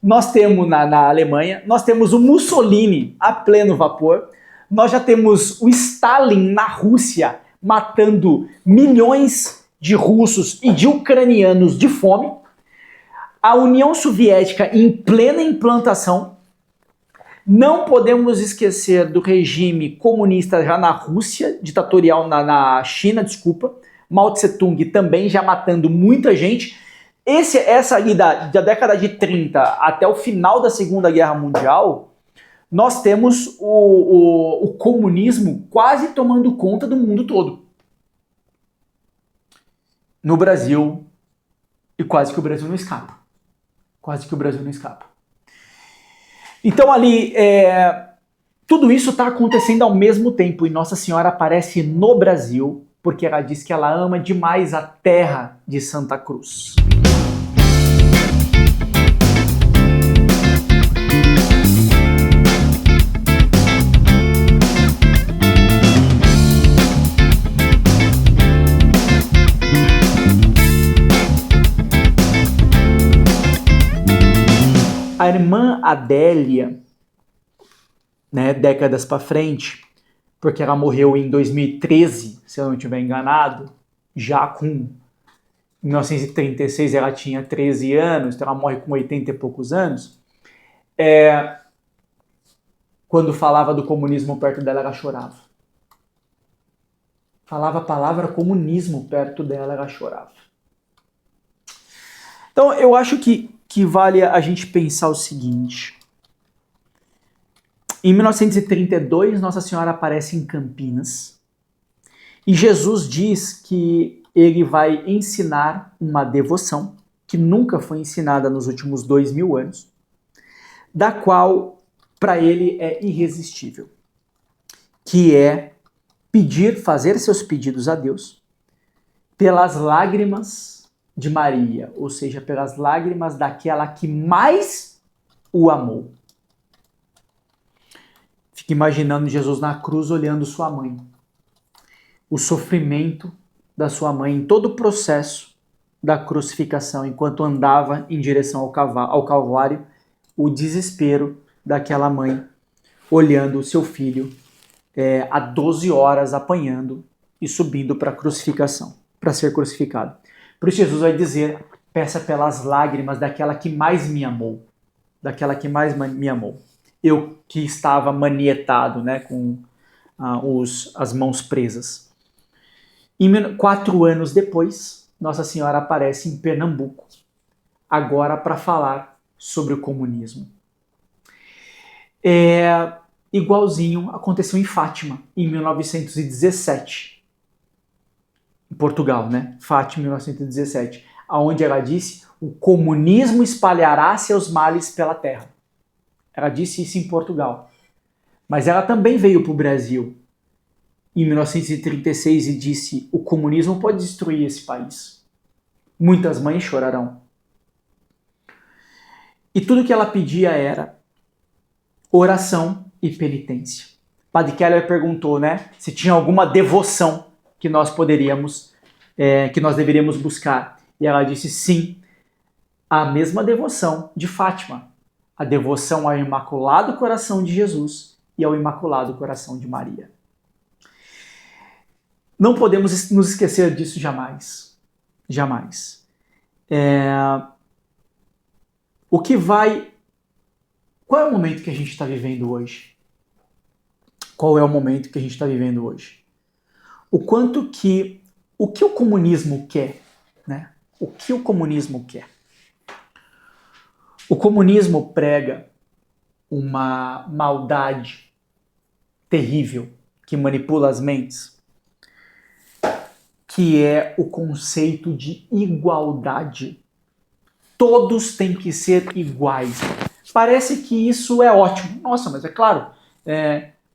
nós temos na Alemanha, nós temos o Mussolini a pleno vapor, nós já temos o Stalin na Rússia matando milhões de russos e de ucranianos de fome, a União Soviética em plena implantação, não podemos esquecer do regime comunista já na Rússia, ditatorial na China, desculpa, Mao Tse-tung também já matando muita gente. Essa ali da década de 30 até o final da Segunda Guerra Mundial, nós temos o comunismo quase tomando conta do mundo todo. No Brasil, e quase que o Brasil não escapa. Então ali, tudo isso está acontecendo ao mesmo tempo e Nossa Senhora aparece no Brasil porque ela diz que ela ama demais a terra de Santa Cruz. A irmã Adélia, né, décadas para frente, porque ela morreu em 2013, se eu não estiver enganado, já com 1936 ela tinha 13 anos, então ela morre com 80 e poucos anos. Quando falava do comunismo perto dela, ela chorava. Falava a palavra comunismo perto dela, ela chorava. Então eu acho que vale a gente pensar o seguinte. Em 1932, Nossa Senhora aparece em Campinas e Jesus diz que ele vai ensinar uma devoção que nunca foi ensinada nos últimos 2000 anos, da qual para ele é irresistível, que é fazer seus pedidos a Deus pelas lágrimas de Maria, ou seja, pelas lágrimas daquela que mais o amou. Fica imaginando Jesus na cruz olhando sua mãe. O sofrimento da sua mãe em todo o processo da crucificação, enquanto andava em direção ao Calvário, o desespero daquela mãe olhando o seu filho há 12 horas apanhando e subindo para a crucificação, para ser crucificado. Por isso Jesus vai dizer, peça pelas lágrimas daquela que mais me amou. Daquela que mais me amou. Eu que estava manietado, né, com as mãos presas. 4 anos depois, Nossa Senhora aparece em Pernambuco, agora para falar sobre o comunismo. Igualzinho aconteceu em Fátima, em 1917. Em Portugal, né? Fátima, 1917, onde ela disse: o comunismo espalhará seus males pela terra. Ela disse isso em Portugal. Mas ela também veio para o Brasil em 1936 e disse: o comunismo pode destruir esse país. Muitas mães chorarão. E tudo que ela pedia era oração e penitência. Padre Keller perguntou, né, se tinha alguma devoção que nós deveríamos buscar. E ela disse sim, a mesma devoção de Fátima, a devoção ao Imaculado Coração de Jesus e ao Imaculado Coração de Maria. Não podemos nos esquecer disso jamais. Jamais. Qual é o momento que a gente está vivendo hoje? Qual é o momento que a gente está vivendo hoje? O que o comunismo quer, né? O que o comunismo quer? O comunismo prega uma maldade terrível que manipula as mentes, que é o conceito de igualdade. Todos têm que ser iguais. Parece que isso é ótimo. Nossa, mas é claro,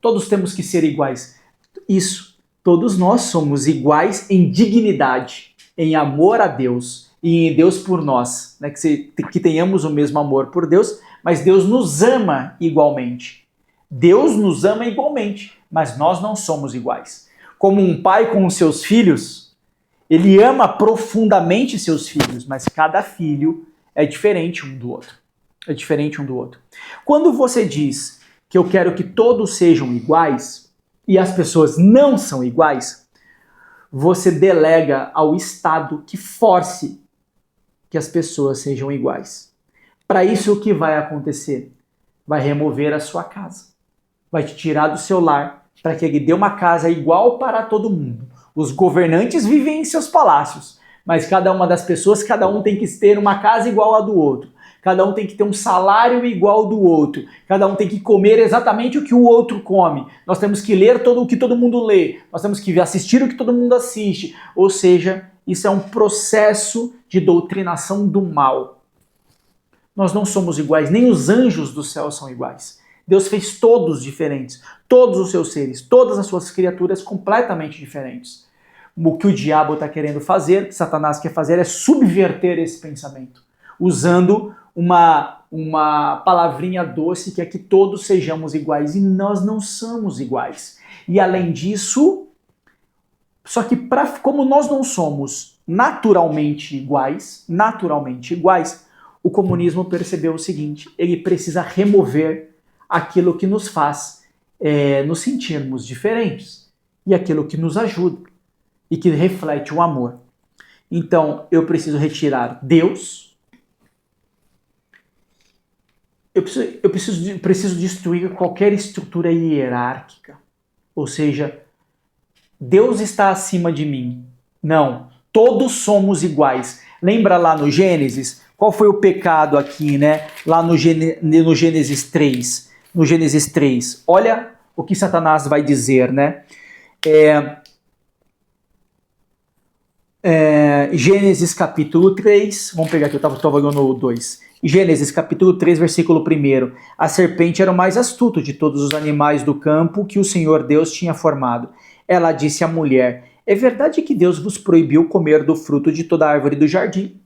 todos temos que ser iguais. Isso. Todos nós somos iguais em dignidade, em amor a Deus e em Deus por nós, né? Que tenhamos o mesmo amor por Deus, mas Deus nos ama igualmente. Deus nos ama igualmente, mas nós não somos iguais. Como um pai com os seus filhos, Ele ama profundamente seus filhos, mas cada filho é diferente um do outro. É diferente um do outro. Quando você diz que eu quero que todos sejam iguais e as pessoas não são iguais, você delega ao Estado que force que as pessoas sejam iguais. Para isso, o que vai acontecer? Vai remover a sua casa. Vai te tirar do seu lar para que ele dê uma casa igual para todo mundo. Os governantes vivem em seus palácios, mas cada uma das pessoas, cada um tem que ter uma casa igual à do outro. Cada um tem que ter um salário igual ao do outro. Cada um tem que comer exatamente o que o outro come. Nós temos que ler o que todo mundo lê. Nós temos que assistir o que todo mundo assiste. Ou seja, isso é um processo de doutrinação do mal. Nós não somos iguais, nem os anjos do céu são iguais. Deus fez todos diferentes, todos os seus seres, todas as suas criaturas completamente diferentes. O que o diabo está querendo fazer, que Satanás quer fazer, é subverter esse pensamento, usando uma palavrinha doce que é que todos sejamos iguais, e nós não somos iguais. E além disso, só que como nós não somos naturalmente iguais, o comunismo percebeu o seguinte: ele precisa remover aquilo que nos faz nos sentirmos diferentes e aquilo que nos ajuda e que reflete o amor. Então, eu preciso retirar Deus. Eu preciso destruir qualquer estrutura hierárquica. Ou seja, Deus está acima de mim. Não, todos somos iguais. Lembra lá no Gênesis? Qual foi o pecado aqui, né? Lá no Gênesis 3. No Gênesis 3. Olha o que Satanás vai dizer, né? Gênesis capítulo 3. Vamos pegar aqui, eu estava olhando o 2. Gênesis capítulo 3, versículo 1. A serpente era o mais astuto de todos os animais do campo que o Senhor Deus tinha formado. Ela disse à mulher: é verdade que Deus vos proibiu comer do fruto de toda árvore do jardim?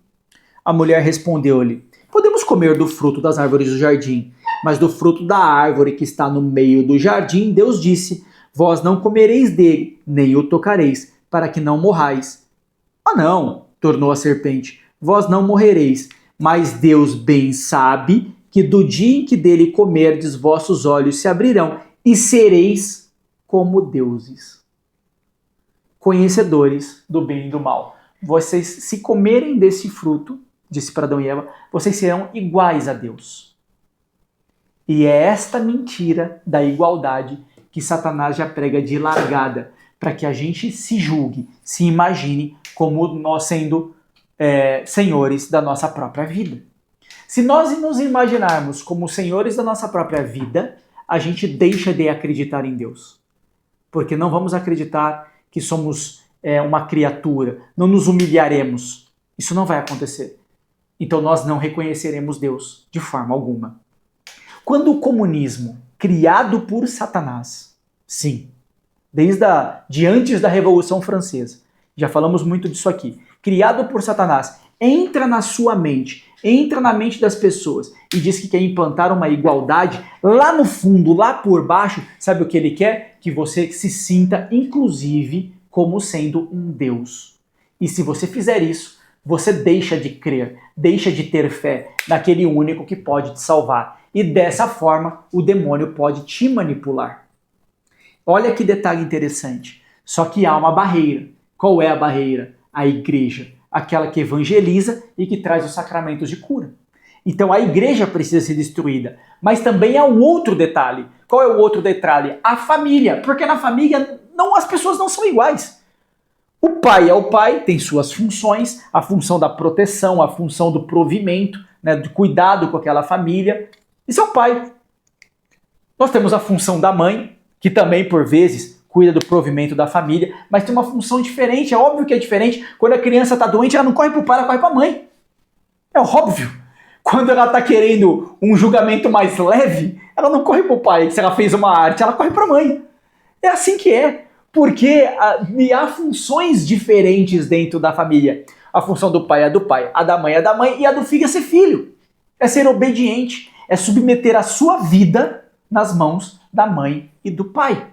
A mulher respondeu-lhe: podemos comer do fruto das árvores do jardim, mas do fruto da árvore que está no meio do jardim, Deus disse: vós não comereis dele, nem o tocareis, para que não morrais. Ah não, tornou a serpente, vós não morrereis, mas Deus bem sabe que do dia em que dele comerdes, vossos olhos se abrirão e sereis como deuses, conhecedores do bem e do mal. Vocês, se comerem desse fruto, disse para Adão e Eva, vocês serão iguais a Deus. E é esta mentira da igualdade que Satanás já prega de largada, para que a gente se julgue, se imagine como nós sendo senhores da nossa própria vida. Se nós nos imaginarmos como senhores da nossa própria vida, a gente deixa de acreditar em Deus. Porque não vamos acreditar que somos uma criatura, não nos humilharemos. Isso não vai acontecer. Então nós não reconheceremos Deus de forma alguma. Quando o comunismo, criado por Satanás, sim, de antes da Revolução Francesa, já falamos muito disso aqui, criado por Satanás, entra na sua mente, entra na mente das pessoas e diz que quer implantar uma igualdade, lá no fundo, lá por baixo, sabe o que ele quer? Que você se sinta, inclusive, como sendo um Deus. E se você fizer isso, você deixa de crer, deixa de ter fé naquele único que pode te salvar. E dessa forma, o demônio pode te manipular. Olha que detalhe interessante. Só que há uma barreira. Qual é a barreira? A igreja. Aquela que evangeliza e que traz os sacramentos de cura. Então a igreja precisa ser destruída. Mas também há um outro detalhe. Qual é o outro detalhe? A família. Porque na família as pessoas não são iguais. O pai é o pai, tem suas funções, a função da proteção, a função do provimento, né, do cuidado com aquela família. Isso é o pai. Nós temos a função da mãe, que também, por vezes, cuida do provimento da família, mas tem uma função diferente, é óbvio que é diferente. Quando a criança está doente, ela não corre para o pai, ela corre para a mãe. É óbvio. Quando ela está querendo um julgamento mais leve, ela não corre para o pai. Se ela fez uma arte, ela corre para a mãe. É assim que é. Porque há funções diferentes dentro da família. A função do pai é do pai, a da mãe é da mãe, e a do filho é ser filho. É ser obediente, é submeter a sua vida nas mãos da mãe e do pai.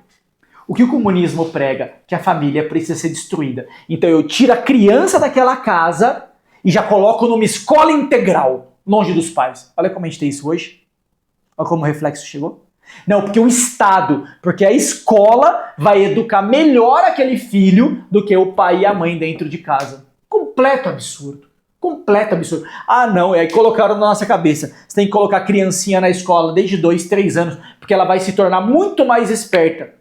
O que o comunismo prega? Que a família precisa ser destruída. Então eu tiro a criança daquela casa e já coloco numa escola integral, longe dos pais. Olha como a gente tem isso hoje. Olha como o reflexo chegou. Não, porque o Estado, porque a escola vai educar melhor aquele filho do que o pai e a mãe dentro de casa. Completo absurdo. Completo absurdo. Ah, não, e aí colocaram na nossa cabeça. Você tem que colocar a criancinha na escola desde 2, 3 anos, porque ela vai se tornar muito mais esperta.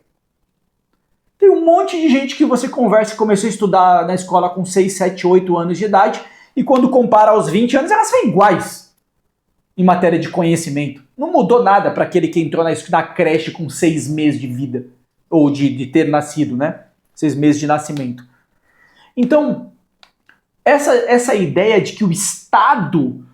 Tem um monte de gente que você conversa que começou a estudar na escola com 6, 7, 8 anos de idade, e quando compara aos 20 anos, elas são iguais em matéria de conhecimento. Não mudou nada para aquele que entrou na creche com 6 meses de vida, ou de ter nascido, né? 6 meses de nascimento. Então, essa ideia de que o Estado,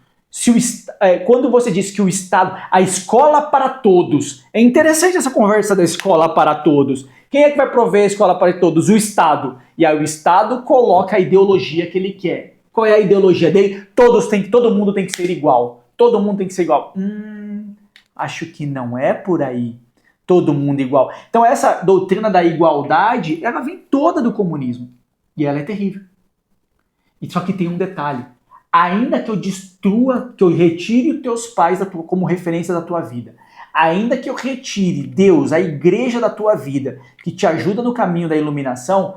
quando você diz que o Estado, a escola para todos, é interessante essa conversa da escola para todos. Quem é que vai prover a escola para todos? O Estado. E aí o Estado coloca a ideologia que ele quer. Qual é a ideologia dele? Todo mundo tem que ser igual. Todo mundo tem que ser igual. Acho que não é por aí. Todo mundo igual. Então essa doutrina da igualdade, ela vem toda do comunismo. E ela é terrível. E só que tem um detalhe. Ainda que eu destrua, que eu retire os teus pais como referência da tua vida, ainda que eu retire Deus, a igreja da tua vida, que te ajuda no caminho da iluminação,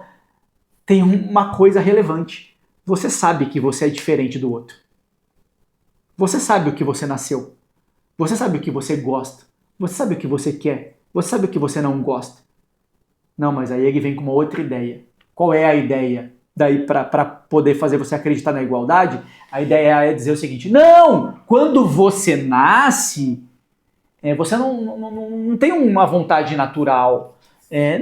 tem uma coisa relevante. Você sabe que você é diferente do outro. Você sabe o que você nasceu. Você sabe o que você gosta. Você sabe o que você quer. Você sabe o que você não gosta. Não, mas aí ele vem com uma outra ideia. Qual é a ideia? Daí para poder fazer você acreditar na igualdade, a ideia é dizer o seguinte: não, quando você nasce, você não tem uma vontade natural.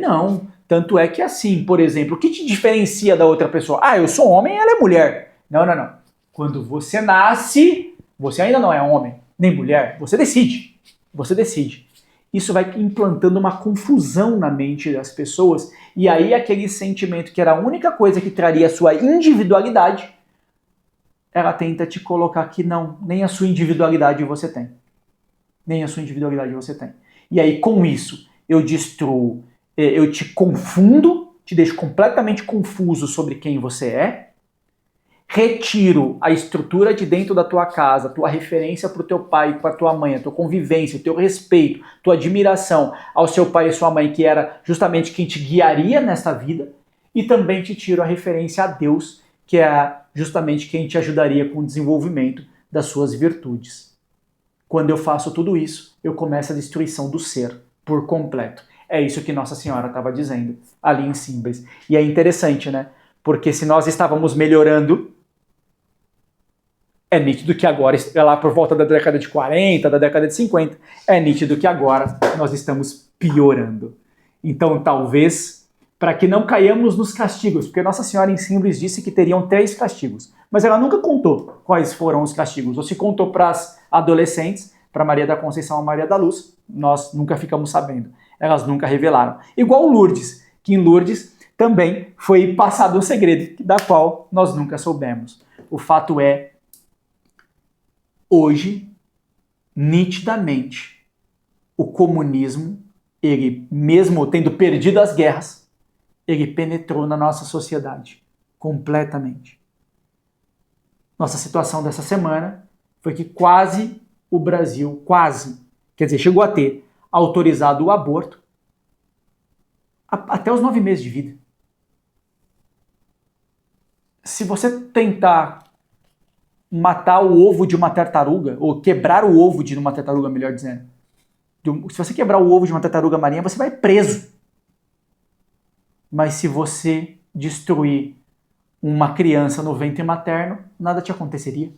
Não, tanto é que assim, por exemplo, o que te diferencia da outra pessoa? Ah, eu sou homem e ela é mulher. Não. Quando você nasce, você ainda não é homem, nem mulher, você decide. Você decide. Isso vai implantando uma confusão na mente das pessoas, e aí aquele sentimento que era a única coisa que traria a sua individualidade, ela tenta te colocar que não, nem a sua individualidade você tem. Nem a sua individualidade você tem. E aí com isso eu destruo, eu te confundo, te deixo completamente confuso sobre quem você é, retiro a estrutura de dentro da tua casa, tua referência para o teu pai, para a tua mãe, a tua convivência, o teu respeito, tua admiração ao seu pai e sua mãe, que era justamente quem te guiaria nessa vida, e também te tiro a referência a Deus, que é justamente quem te ajudaria com o desenvolvimento das suas virtudes. Quando eu faço tudo isso, eu começo a destruição do ser por completo. É isso que Nossa Senhora estava dizendo ali em Simbres. E é interessante, né? Porque se nós estávamos melhorando, é nítido que agora, lá por volta da década de 40, da década de 50, é nítido que agora nós estamos piorando. Então, talvez, para que não caiamos nos castigos, porque Nossa Senhora em Simbres disse que teriam 3 castigos, mas ela nunca contou quais foram os castigos, ou se contou para as adolescentes, para Maria da Conceição e Maria da Luz, nós nunca ficamos sabendo. Elas nunca revelaram. Igual Lourdes, que em Lourdes também foi passado um segredo, da qual nós nunca soubemos. O fato é, hoje, nitidamente, o comunismo, ele, mesmo tendo perdido as guerras, ele penetrou na nossa sociedade completamente. Nossa situação dessa semana foi que quase o Brasil, quer dizer, chegou a ter autorizado o aborto até os 9 meses de vida. Se você tentar matar o ovo de uma tartaruga, ou quebrar o ovo de uma tartaruga, melhor dizendo. Se você quebrar o ovo de uma tartaruga marinha, você vai preso. Mas se você destruir uma criança no ventre materno, nada te aconteceria.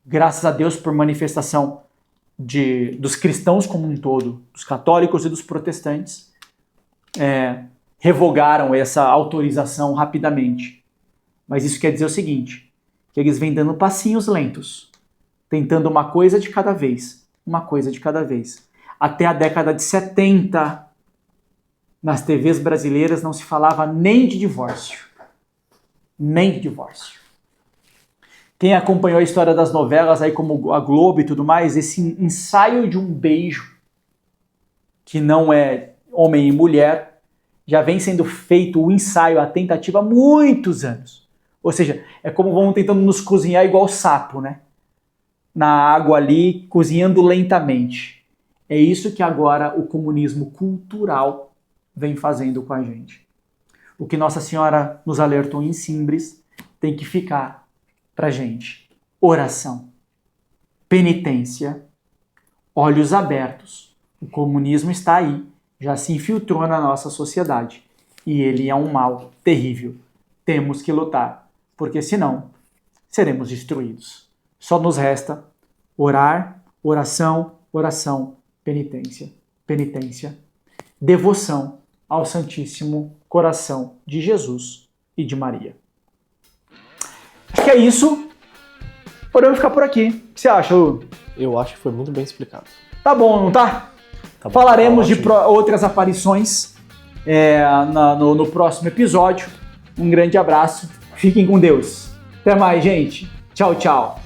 Graças a Deus por manifestação dos cristãos como um todo, dos católicos e dos protestantes, revogaram essa autorização rapidamente. Mas isso quer dizer o seguinte, que eles vêm dando passinhos lentos, tentando uma coisa de cada vez, Até a década de 70, nas TVs brasileiras não se falava nem de divórcio. Quem acompanhou a história das novelas aí como a Globo e tudo mais, esse ensaio de um beijo, que não é homem e mulher, já vem sendo feito o ensaio, a tentativa há muitos anos. Ou seja, é como vão tentando nos cozinhar igual sapo, né? Na água ali, cozinhando lentamente. É isso que agora o comunismo cultural vem fazendo com a gente. O que Nossa Senhora nos alertou em Simbres tem que ficar pra gente. Oração, penitência, olhos abertos. O comunismo está aí, já se infiltrou na nossa sociedade. E ele é um mal terrível. Temos que lutar, porque senão seremos destruídos. Só nos resta orar, oração, oração, penitência, penitência, devoção ao Santíssimo Coração de Jesus e de Maria. Acho que é isso. Podemos ficar por aqui. O que você acha, Lu? Eu acho que foi muito bem explicado. Tá bom, não tá? Tá bom, Falaremos tá de outras aparições no próximo episódio. Um grande abraço. Fiquem com Deus. Até mais, gente. Tchau, tchau.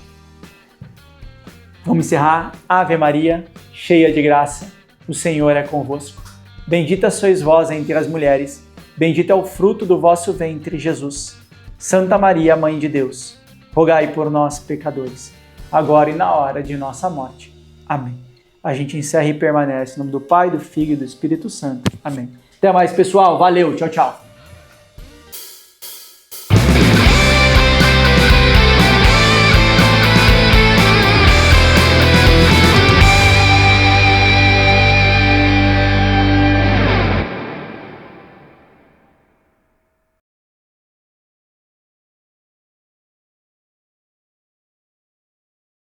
Vamos encerrar. Ave Maria, cheia de graça, o Senhor é convosco. Bendita sois vós entre as mulheres, bendito é o fruto do vosso ventre, Jesus. Santa Maria, Mãe de Deus, rogai por nós, pecadores, agora e na hora de nossa morte. Amém. A gente encerra e permanece em nome do Pai, do Filho e do Espírito Santo. Amém. Até mais, pessoal. Valeu. Tchau, tchau.